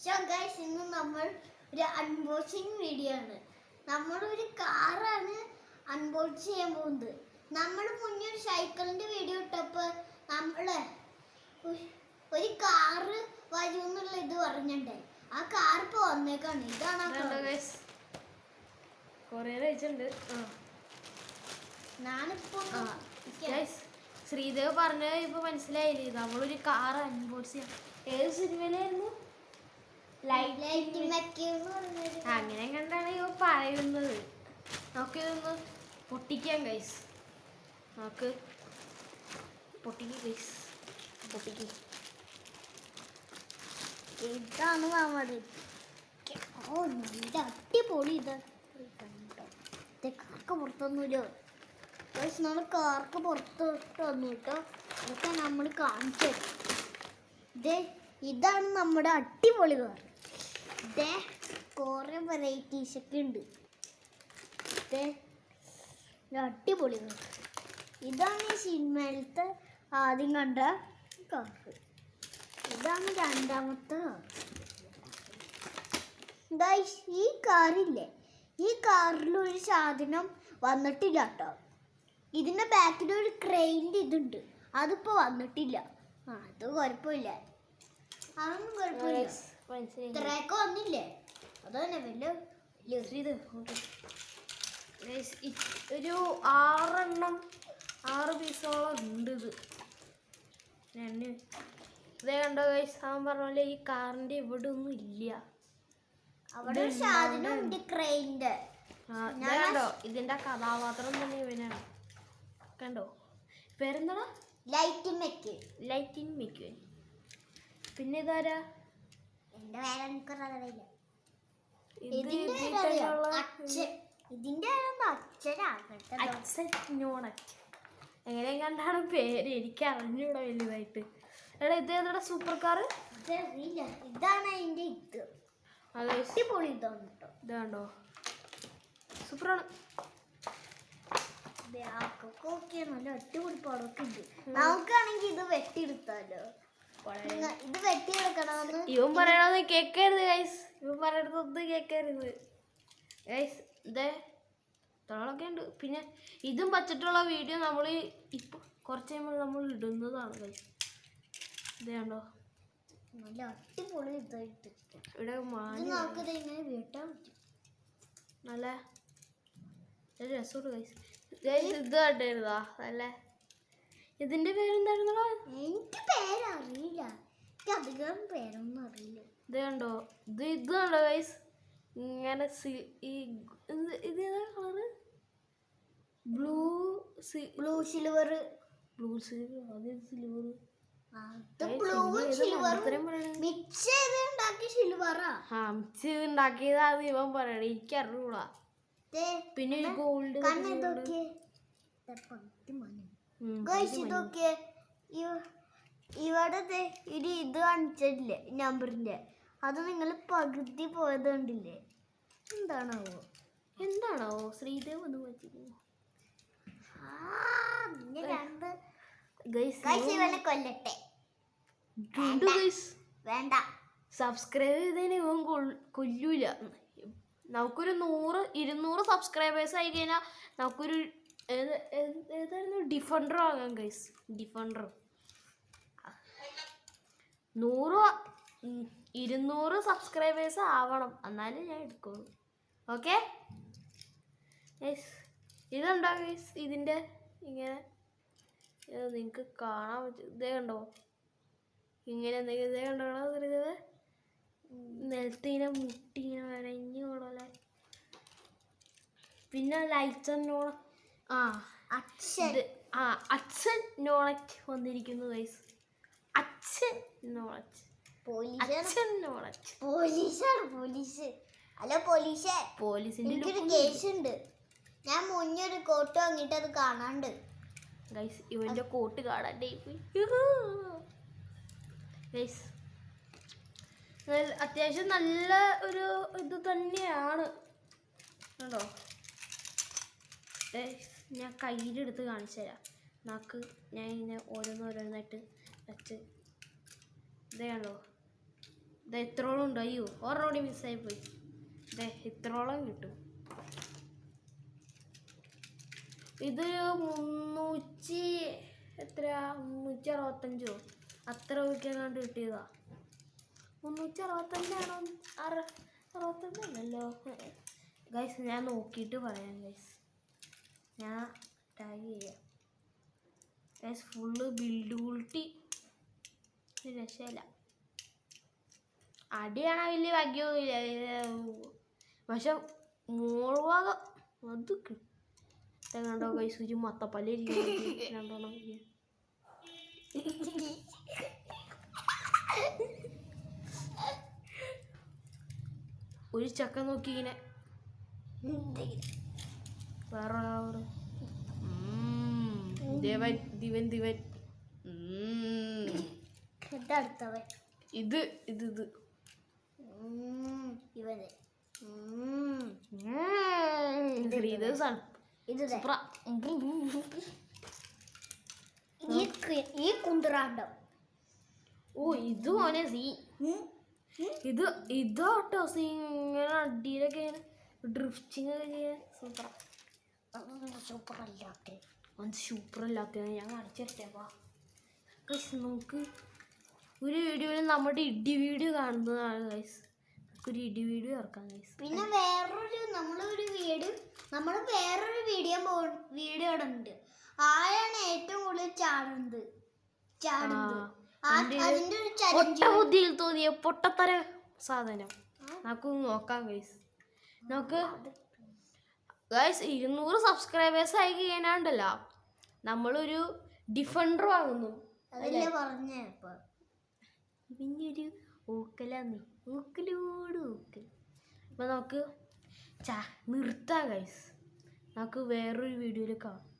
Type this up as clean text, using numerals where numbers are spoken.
So guys, ഇന്ന് നമ്മൾ ഒരു അൺബോക്സിങ് വീഡിയോ ആണ്. നമ്മളൊരു കാറാണ് അൺബോക്സ് ചെയ്യാൻ പോകുന്നത്. നമ്മൾ മുന്നേ ഒരു സൈക്കിളിന്റെ വീഡിയോ ഇട്ടപ്പോൾ നമ്മള് ഒരു കാറ് വരുമെന്നുള്ള ഇത് പറഞ്ഞിട്ടുണ്ടായി. ആ കാർ ഇപ്പൊ വന്നേക്കാണ്. ഇതാണ് ശ്രീദേവ് പറഞ്ഞത് ഇപ്പൊ മനസ്സിലായില്ലേ? നമ്മളൊരു കാർ അൺബോക്സ് ചെയ്യാം. ഏത് സിനിമയിലായിരുന്നു? അങ്ങനെ കണ്ടാണ് ഇവ പറയുന്നത്. നമുക്കിതൊന്ന് പൊട്ടിക്കാം ഗൈസ്. നമുക്ക് പൊട്ടിക്ക്. ഇതാണ് നമ്മുടെ അടിപൊളി. കാർക്ക് പുറത്തൊന്നുമില്ല. നമ്മൾ കാർക്ക് പുറത്തോട്ട് വന്നു കേട്ടോ. അതൊക്കെ നമ്മൾ കാണിച്ചു. ഇതാണ് നമ്മുടെ അടിപൊളി കാർ. കുറെ വെറൈറ്റീസ് ഒക്കെ ഉണ്ട്. അടിപൊളി കാർ. ഇതാണ് ഈ സിനിമയിലത്തെ ആദ്യം കണ്ട കാർ. ഇതാണ് രണ്ടാമത്തെ കാർ. ഈ കാറില്ലേ, ഈ കാറിലൊരു സാധനം വന്നിട്ടില്ല കേട്ടോ. ഇതിന്റെ ബാക്കിൽ ഒരു ക്രെയിൻ്റെ ഇതുണ്ട്, അതിപ്പോ വന്നിട്ടില്ല. അത് കുഴപ്പമില്ല, അതൊന്നും കുഴപ്പമില്ല. ഇത്രയൊക്കെ വന്നില്ലേ, അതന്നെ വലിയ ഒരു 6 പീസോളം ഉണ്ട്. ഇതേ കണ്ടോ ഗൈസ്? അവൻ പറഞ്ഞ പോലെ ഈ കാറിന്റെ ഇവിടെ ഒന്നും ഇല്ല. അവിടെ സാധനം ഉണ്ട്, ക്രെയിൻ്റെ. കണ്ടോ? ഇതിന്റെ കഥാപാത്രം തന്നെ ഇവനാണ്. കണ്ടോ? പേരെന്താടാ? Latin McQueen. പിന്നെ ഇതാരാ? എന്റെ പേര് എനിക്കറിയില്ല. എങ്ങനെ കണ്ടാണ് പേര്? എനിക്ക് അറിഞ്ഞൂടാ വലുതായിട്ട്. എടാ, ഇത് ഏതാ സൂപ്പർ കാറ്? ഇതാണ് അതിന്റെ ഇത്. അടിപൊളി ഇതാണ് കേട്ടോ. ഇതാണ്ടോ? സൂപ്പറാണ്. നല്ല അടിപൊളി പടമൊക്കെ ഉണ്ട്. നമുക്കാണെങ്കിൽ ഇത് വെട്ടിയെടുത്താലോ? ഇത് വെട്ടിയെടുക്കണമെന്ന് ഇവൻ പറയണത് കേക്കരുത് ഗൈസ്. ഇവൻ പറയണതൊന്നും കേക്കരുത് ഗൈസ്. ഇതേ തൊളൊക്കെ ഉണ്ട്. പിന്നെ ഇതും വച്ചിട്ടുള്ള വീഡിയോ നമ്മൾ ഇപ്പൊ കുറച്ച് കഴിയുമ്പോൾ നമ്മൾ ഇടുന്നതാണ് ഗൈസ്. ഇതേ കണ്ടോ? നല്ല അടിപൊളി ഇതായിട്ട് ഇവിടെ ഇങ്ങനെ വീട്ടാൻ പറ്റും. നല്ല രസമുണ്ട് ഗൈസ്. ഇത് കണ്ടിരുന്നാ അല്ലേ? ഇതിന്റെ പേരെന്തായിരുന്നോ? എനിക്ക് പേരറിയില്ല. എനിക്ക് അധികം പേരൊന്നും അറിയില്ല. ഇത് കണ്ടോ? ഇത് കണ്ടോ ഗൈസ്? ഇങ്ങനെ ഇത് ഏതാ കളറ്? Blue silver. ഉണ്ടാക്കിയതാണ് ഇവൻ പറയണ. എനിക്ക് അറിഞ്ഞൂടാ. പിന്നെ ഗോൾഡ് ഇവിടെ ഇത് കാണിച്ചില്ലേ നമ്പറിന്റെ? അത് നിങ്ങൾ പകുതി പോയത് കണ്ടില്ലേ? എന്താണാവോ ശ്രീദേവ് ഒന്ന് വെച്ചിരുന്നു. കൊല്ലട്ടെ. വേണ്ട, സബ്സ്ക്രൈബ് ചെയ്തതിന് ഇവൻ കൊല്ലൂല. നമുക്കൊരു 100-200 സബ്സ്ക്രൈബേഴ്സ് ആയി കഴിഞ്ഞാൽ നമുക്കൊരു ഏതായിരുന്നു ഡിഫൻഡർ ആകാം ഗൈസ്. ഡിഫൻഡർ 100-200 സബ്സ്ക്രൈബേഴ്സ് ആവണം, എന്നാലും ഞാൻ എടുക്കുള്ളൂ. Okay guys? ഇതുണ്ടോ ഗൈസ്? ഇതിൻ്റെ ഇങ്ങനെ നിങ്ങൾക്ക് കാണാൻ പറ്റും. ഇതേ കണ്ടോ? ഇങ്ങനെ ഇതേ കണ്ടോ? ഇത് നിലത്തിങ്ങനെ മുട്ടിങ്ങനെ വരഞ്ഞു കൂടല്ലേ. പിന്നെ അച്ഛൻ നോളറ്റ് വന്നിരിക്കുന്നു ഗൈസ്. അച്ഛൻ നോളറ്റ്. പോലീസിന്റെ കേസ് ഉണ്ട്. ഞാൻ മുന്നേ ഒരു കോട്ട് വാങ്ങിയിട്ട് അത് കാണാണ്ട് ഗൈസ്. ഇവന്റെ കോട്ട് കാണാണ്ടേ ഗൈസ്. അത്യാവശ്യം നല്ല ഒരു ഇത് തന്നെയാണ് കേട്ടോ. ഞാൻ കയ്യിലെടുത്ത് കാണിച്ചു തരാം. ഞാൻ ഇങ്ങനെ ഓരോന്നോരോന്നായിട്ട് വെച്ച് ഇതേ കണ്ടോ? ഇത് ഇത്രോളം ഉണ്ട്. അയ്യോ ഓരോടി മിസ്സായി പോയി. ഇതേ ഇത്രോളം കിട്ടും. ഇത് 300 എത്ര 365 അത്ര രൂപയ്ക്കെങ്ങാണ്ട് കിട്ടിയതാ. 365ആണോ 65അല്ലല്ലോ ഗൈസ്. ഞാൻ നോക്കിയിട്ട് പറയാം ഗൈസ്. ഞാൻ ടാഗ് ചെയ്യാം ഗൈസ്. ഫുള്ള് ബിൽഡ് ക്വാളിറ്റി രക്ഷയില്ല. അടിയാണ് വലിയ ഭാഗ്യമൊന്നുമില്ല. പക്ഷെ മോൾഭാഗം അത് കണ്ടോ ഗൈസ്. ഒരു മത്തപ്പല്ല രണ്ടെണ്ണം. ഒരു ചക്ക നോക്കി ഇങ്ങനെ വേറെ ദിവൻ ദിവൻ ദിവൻ. അടുത്തവൻ ഇത് ഇത് ഇത് ഇവന് ഇത് ഇത് സൂപ്പറാ. ഈ കുന്തറാണ്ടം. ഓ ഇത് മോനെ സീ. ഇത് ഇതോട്ടോ സീ. ഇങ്ങനെ അടിയിലൊക്കെ ഇങ്ങനെ ഡ്രിഫ്റ്റിങ് ഒക്കെ ചെയ്യാൻ സൂപ്പറാ. സൂപ്പറല്ലാത്ത സൂപ്പറല്ലാത്ത ഞാൻ കാണിച്ചേവാ. നമുക്ക് ഒരു വീഡിയോയിൽ നമ്മുടെ ഇടി വീഡിയോ കാണുന്നതാണ് ഗൈസ്. ഒരു ഇടി വീഡിയോ ഇറക്കാം ഗൈസ്. പിന്നെ നമ്മൾ വേറൊരു വീഡിയോ ഇവിടെ ഉണ്ട്. ആരാണ് ഏറ്റവും കൂടുതൽ ചാടുന്നത് അതിന്റെ ഒരു ചലഞ്ച്. ബുദ്ധിയിൽ തോന്നിയ പൊട്ടത്തര സാധനം നമുക്ക് നോക്കാം ഗൈസ്. നമുക്ക് ഗൈസ് 200 സബ്സ്ക്രൈബേഴ്സ് ആയി കഴിയാനുണ്ടല്ല നമ്മളൊരു ഡിഫൻഡർ വാങ്ങുന്നു. അതല്ലേ പറഞ്ഞേ. പിന്നൊരു ഊക്കലാന്നേ. ഊക്കലോട് ഊക്കൽ. അപ്പം നമുക്ക് നിർത്താം ഗൈസ്. നമുക്ക് വേറൊരു വീഡിയോയിൽ കാണാം.